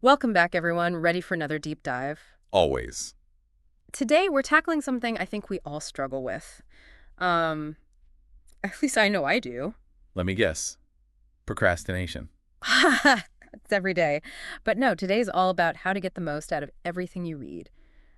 Welcome back, everyone. Ready for another deep dive? Always. Today, we're tackling something I think we all struggle with. Um, at least I know I do. Let me guess. Procrastination. It's every day. But no, today's all about how to get the most out of everything you read.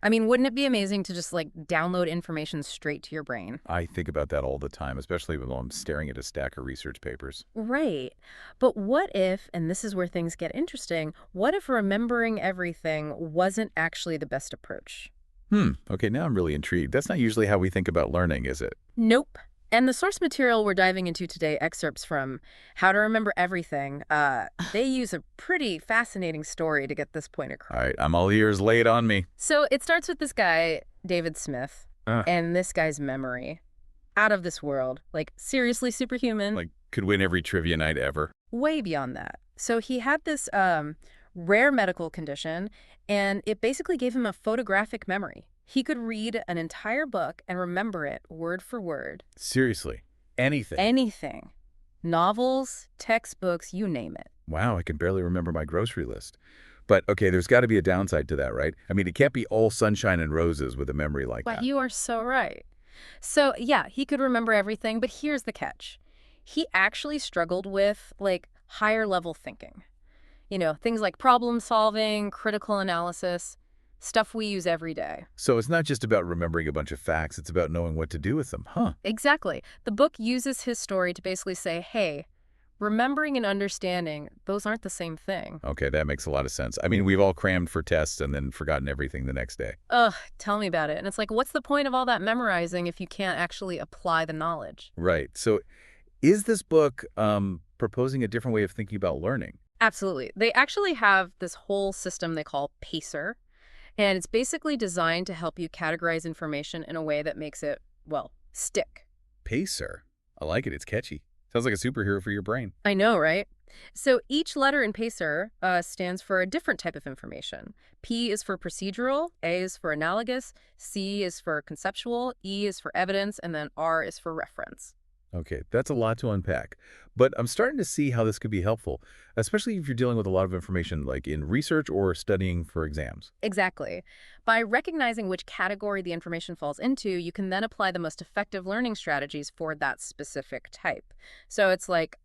I mean, wouldn't it be amazing to just download information straight to your brain? I think about that all the time, especially when I'm staring at a stack of research papers. Right. But what if, and this is where things get interesting, what if remembering everything wasn't actually the best approach? Okay, now I'm really intrigued. That's not usually how we think about learning, is it? Nope. And the source material we're diving into today, excerpts from How to Remember Everything, they use a pretty fascinating story to get this point across. All right, I'm all ears. Lay it on me. So it starts with this guy, David Smith, Uh, and this guy's memory. Out of this world. Like, seriously superhuman. like, could win every trivia night ever. Way beyond that. So he had this rare medical condition, and it basically gave him a photographic memory. He could read an entire book and remember it word for word. Seriously. Anything. Anything. Novels, textbooks, you name it. Wow, I can barely remember my grocery list. But, okay, there's got to be a downside to that, right? I mean, it can't be all sunshine and roses with a memory like But that. you are so right. So, yeah, he could remember everything, but here's the catch. He actually struggled with, higher level thinking. You know, things like problem solving, critical analysis, stuff we use every day. So it's not just about remembering a bunch of facts, it's about knowing what to do with them, huh? Exactly. The book uses his story to basically say, hey, remembering and understanding, those aren't the same thing. Okay, that makes a lot of sense. I mean, we've all crammed for tests and then forgotten everything the next day. Ugh, tell me about it. And it's like, what's the point of all that memorizing if you can't actually apply the knowledge? Right. So is this book proposing a different way of thinking about learning? Absolutely. They actually have this whole system they call PACER, and it's basically designed to help you categorize information in a way that makes it, well, stick. PACER. I like it. It's catchy. Sounds like a superhero for your brain. I know, right? So each letter in PACER stands for a different type of information. P is for procedural, A is for analogous, C is for conceptual, E is for evidence, and then R is for reference. Okay, that's a lot to unpack. But I'm starting to see how this could be helpful, especially if you're dealing with a lot of information like in research or studying for exams. Exactly. By recognizing which category the information falls into, you can then apply the most effective learning strategies for that specific type. So it's like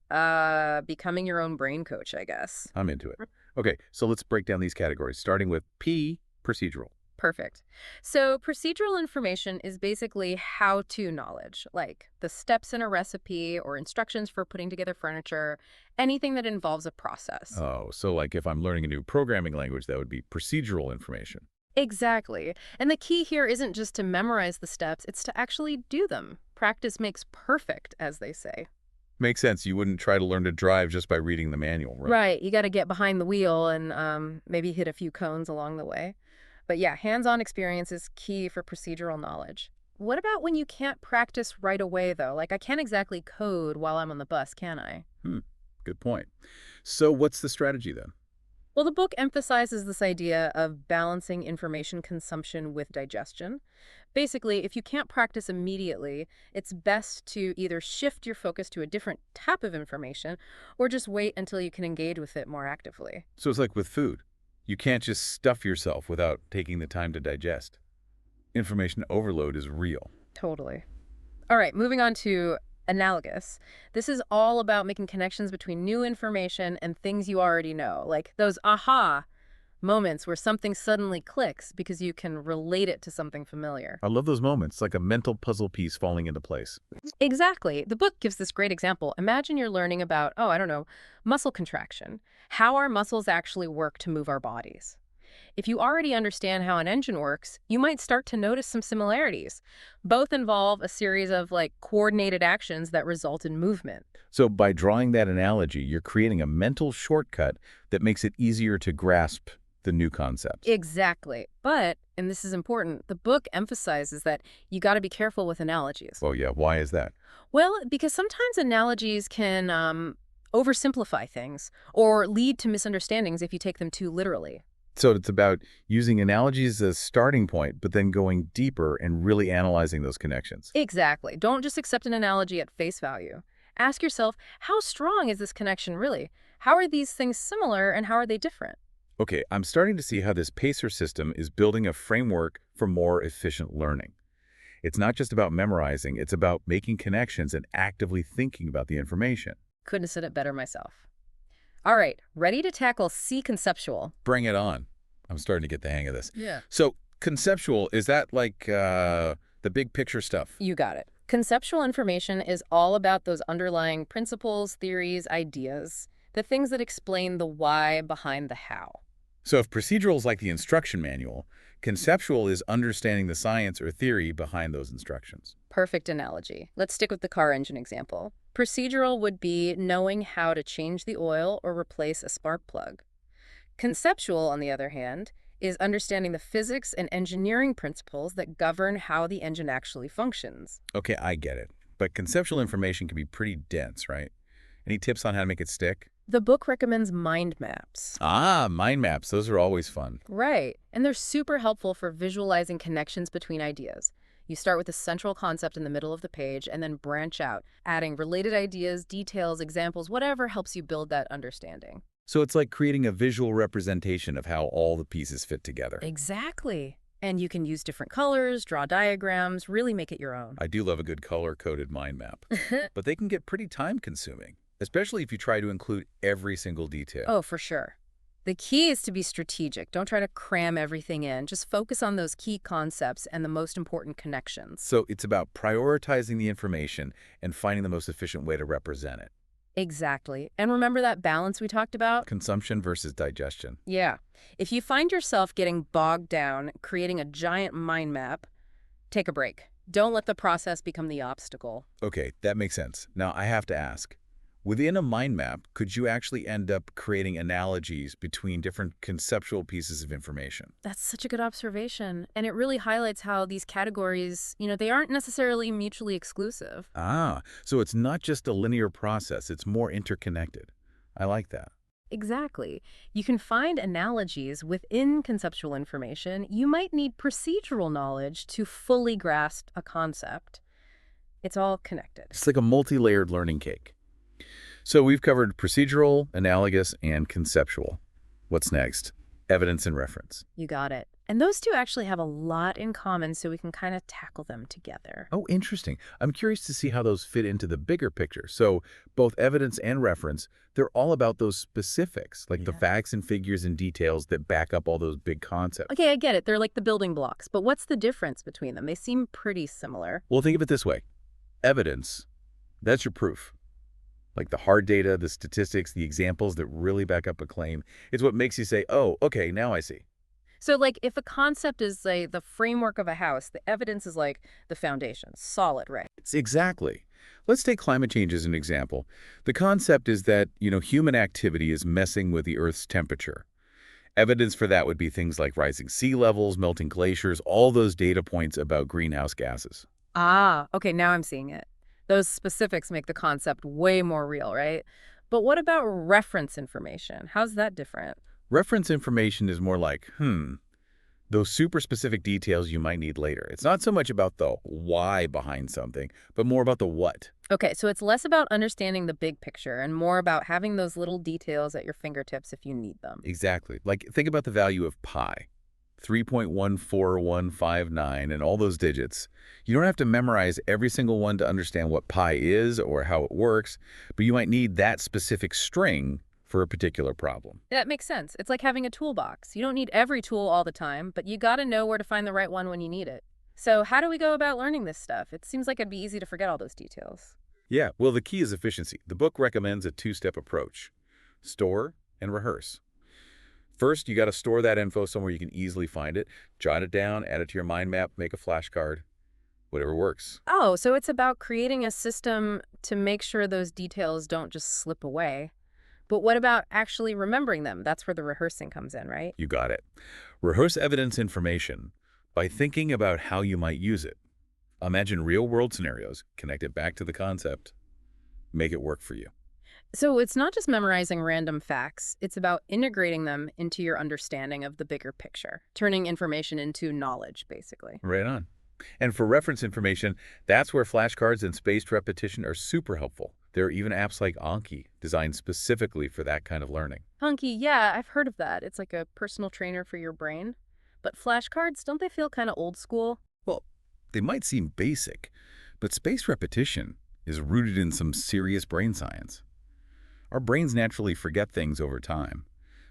becoming your own brain coach, I guess. I'm into it. Okay, so let's break down these categories, starting with P, procedural. Perfect. So procedural information is basically how-to knowledge, like the steps in a recipe or instructions for putting together furniture, anything that involves a process. Oh, so like if I'm learning a new programming language, that would be procedural information. Exactly. And the key here isn't just to memorize the steps, it's to actually do them. Practice makes perfect, as they say. Makes sense. You wouldn't try to learn to drive just by reading the manual, right? Right. You got to get behind the wheel and maybe hit a few cones along the way. But yeah, hands-on experience is key for procedural knowledge. What about when you can't practice right away, though? Like, I can't exactly code while I'm on the bus, can I? Hmm, good point. So what's the strategy then? Well, the book emphasizes this idea of balancing information consumption with digestion. Basically, if you can't practice immediately, it's best to either shift your focus to a different type of information or just wait until you can engage with it more actively. So it's like with food. You can't just stuff yourself without taking the time to digest. Information overload is real. Totally. All right, moving on to Analogous. This is all about making connections between new information and things you already know, like those aha moments where something suddenly clicks because you can relate it to something familiar. I love those moments, like a mental puzzle piece falling into place. Exactly. The book gives this great example. Imagine you're learning about, oh, I don't know, muscle contraction, how our muscles actually work to move our bodies. If you already understand how an engine works, you might start to notice some similarities. Both involve a series of coordinated actions that result in movement. So by drawing that analogy, you're creating a mental shortcut that makes it easier to grasp the new concepts. Exactly. But, and this is important, the book emphasizes that you got to be careful with analogies. Oh yeah, why is that? Well, because sometimes analogies can oversimplify things or lead to misunderstandings if you take them too literally. So it's about using analogies as a starting point, but then going deeper and really analyzing those connections. Exactly. Don't just accept an analogy at face value. Ask yourself, how strong is this connection really? How are these things similar and how are they different? Okay, I'm starting to see how this PACER system is building a framework for more efficient learning. It's not just about memorizing, it's about making connections and actively thinking about the information. Couldn't have said it better myself. All right, ready to tackle C conceptual. Bring it on. I'm starting to get the hang of this. Yeah. So, conceptual, is that like the big picture stuff? You got it. Conceptual information is all about those underlying principles, theories, ideas, the things that explain the why behind the how. So if procedural is like the instruction manual, conceptual is understanding the science or theory behind those instructions. Perfect analogy. Let's stick with the car engine example. Procedural would be knowing how to change the oil or replace a spark plug. Conceptual, on the other hand, is understanding the physics and engineering principles that govern how the engine actually functions. Okay, I get it. But conceptual information can be pretty dense, right? Any tips on how to make it stick? The book recommends mind maps. Ah, mind maps. Those are always fun. Right, and they're super helpful for visualizing connections between ideas. You start with a central concept in the middle of the page and then branch out, adding related ideas, details, examples, whatever helps you build that understanding. So it's like creating a visual representation of how all the pieces fit together. Exactly. And you can use different colors, draw diagrams, really make it your own. I do love a good color-coded mind map. But they can get pretty time-consuming, especially if you try to include every single detail. Oh, for sure. The key is to be strategic. Don't try to cram everything in. Just focus on those key concepts and the most important connections. So it's about prioritizing the information and finding the most efficient way to represent it. Exactly. And remember that balance we talked about? Consumption versus digestion. Yeah. If you find yourself getting bogged down creating a giant mind map, take a break. Don't let the process become the obstacle. Okay, that makes sense. Now I have to ask, within a mind map, could you actually end up creating analogies between different conceptual pieces of information? That's such a good observation. And it really highlights how these categories, they aren't necessarily mutually exclusive. Ah, so it's not just a linear process, it's more interconnected. I like that. Exactly. You can find analogies within conceptual information. You might need procedural knowledge to fully grasp a concept. It's all connected. It's like a multi-layered learning cake. So we've covered procedural, analogous, and conceptual. What's next? Evidence and reference. You got it. And those two actually have a lot in common, so we can kind of tackle them together. Oh, interesting. I'm curious to see how those fit into the bigger picture. So both evidence and reference, they're all about those specifics, like the Yeah. facts and figures and details that back up all those big concepts. Okay, I get it. They're like the building blocks, but what's the difference between them? They seem pretty similar. Well, think of it this way. Evidence, that's your proof. Like the hard data, the statistics, the examples that really back up a claim. It's what makes you say, oh, okay, now I see. So, like, if a concept is, say, the framework of a house, the evidence is like the foundation, solid, right? It's exactly. Let's take climate change as an example. The concept is that, human activity is messing with the Earth's temperature. Evidence for that would be things like rising sea levels, melting glaciers, all those data points about greenhouse gases. Ah, okay, now I'm seeing it. Those specifics make the concept way more real, right? But what about reference information? How's that different? Reference information is more like, those super specific details you might need later. It's not so much about the why behind something, but more about the what. Okay, so it's less about understanding the big picture and more about having those little details at your fingertips if you need them. Exactly. Like, think about the value of pi. 3.14159 and all those digits. You don't have to memorize every single one to understand what pi is or how it works, but you might need that specific string for a particular problem. That makes sense. It's like having a toolbox. You don't need every tool all the time, but you got to know where to find the right one when you need it. So how do we go about learning this stuff? It seems like it'd be easy to forget all those details. Yeah, well, the key is efficiency. The book recommends a two-step approach. Store and rehearse. First, you got to store that info somewhere you can easily find it. Jot it down, add it to your mind map, make a flashcard, whatever works. Oh, so it's about creating a system to make sure those details don't just slip away. But what about actually remembering them? That's where the rehearsing comes in, right? You got it. Rehearse evidence information by thinking about how you might use it. Imagine real-world scenarios, connect it back to the concept, make it work for you. So it's not just memorizing random facts. It's about integrating them into your understanding of the bigger picture, turning information into knowledge, basically. Right on. And for reference information, that's where flashcards and spaced repetition are super helpful. There are even apps like Anki, designed specifically for that kind of learning. Hunky, yeah, I've heard of that. It's like a personal trainer for your brain. But flashcards, don't they feel kind of old school? Well, they might seem basic, but spaced repetition is rooted in some serious brain science. Our brains naturally forget things over time,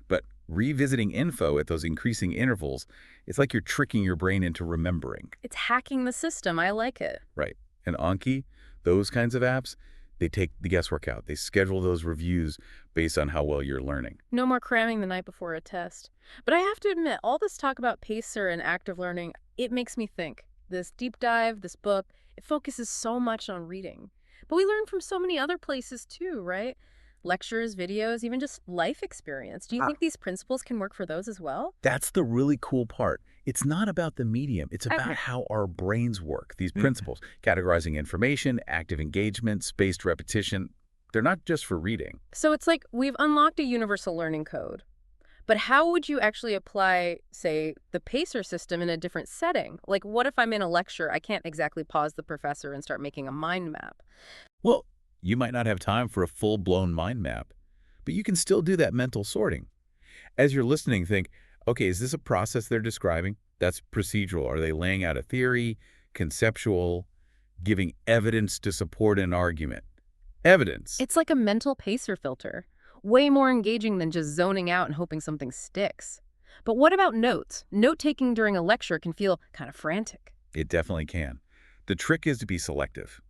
but revisiting info at those increasing intervals, it's like you're tricking your brain into remembering. It's hacking the system. I like it. Right. And Anki, those kinds of apps, they take the guesswork out. They schedule those reviews based on how well you're learning. No more cramming the night before a test. But I have to admit, all this talk about PACER and active learning, it makes me think. This deep dive, this book, it focuses so much on reading. But we learn from so many other places too, right? Lectures, videos, even just life experience. Do you think these principles can work for those as well? That's the really cool part. It's not about the medium. It's about how our brains work. These principles, categorizing information, active engagement, spaced repetition, they're not just for reading. So it's like we've unlocked a universal learning code. But how would you actually apply, say, the PACER system in a different setting? Like, what if I'm in a lecture, I can't exactly pause the professor and start making a mind map? Well, you might not have time for a full-blown mind map, but you can still do that mental sorting. As you're listening, think, okay, is this a process they're describing? That's procedural. Are they laying out a theory, conceptual, giving evidence to support an argument? Evidence. It's like a mental PACER filter, way more engaging than just zoning out and hoping something sticks. But what about notes? Note-taking during a lecture can feel kind of frantic. It definitely can. The trick is to be selective.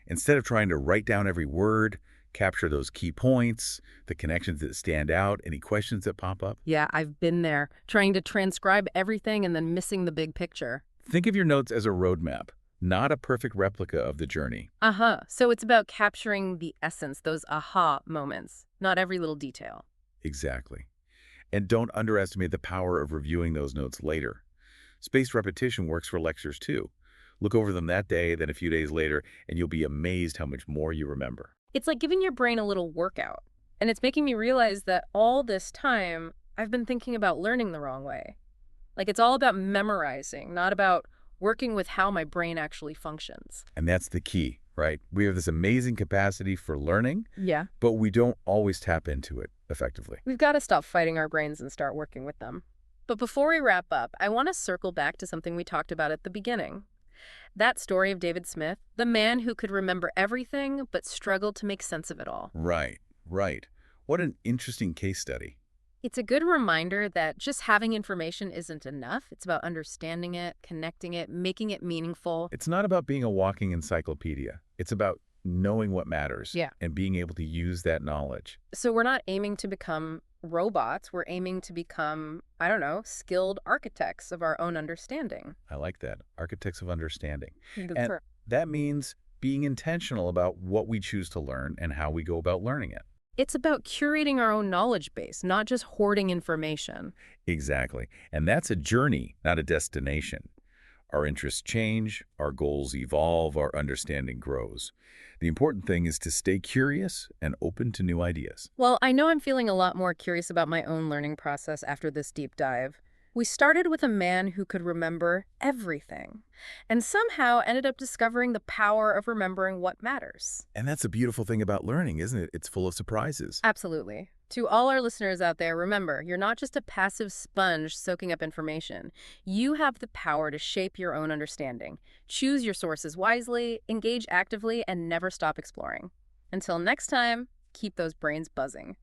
Instead of trying to write down every word, capture those key points, the connections that stand out, any questions that pop up. Yeah, I've been there, trying to transcribe everything and then missing the big picture. Think of your notes as a roadmap, not a perfect replica of the journey. Uh-huh. So it's about capturing the essence, those aha moments, not every little detail. Exactly. And don't underestimate the power of reviewing those notes later. Spaced repetition works for lectures too. Look over them that day, then a few days later, and you'll be amazed how much more you remember. It's like giving your brain a little workout. And it's making me realize that all this time, I've been thinking about learning the wrong way. Like it's all about memorizing, not about working with how my brain actually functions. And that's the key, right? We have this amazing capacity for learning, Yeah. but we don't always tap into it effectively. We've got to stop fighting our brains and start working with them. But before we wrap up, I want to circle back to something we talked about at the beginning. That story of David Smith, the man who could remember everything but struggled to make sense of it all. Right, right. What an interesting case study. It's a good reminder that just having information isn't enough. It's about understanding it, connecting it, making it meaningful. It's not about being a walking encyclopedia. It's about knowing what matters Yeah. and being able to use that knowledge. So we're not aiming to become robots. We're aiming to become, I don't know, skilled architects of our own understanding. I like that. Architects of understanding. That's And right. that means being intentional about what we choose to learn and how we go about learning it. It's about curating our own knowledge base, not just hoarding information. Exactly. And that's a journey, not a destination. Our interests change, our goals evolve, our understanding grows. The important thing is to stay curious and open to new ideas. Well, I know I'm feeling a lot more curious about my own learning process after this deep dive. We started with a man who could remember everything, and somehow ended up discovering the power of remembering what matters. And that's a beautiful thing about learning, isn't it? It's full of surprises. Absolutely. To all our listeners out there, remember, you're not just a passive sponge soaking up information. You have the power to shape your own understanding. Choose your sources wisely, engage actively, and never stop exploring. Until next time, keep those brains buzzing.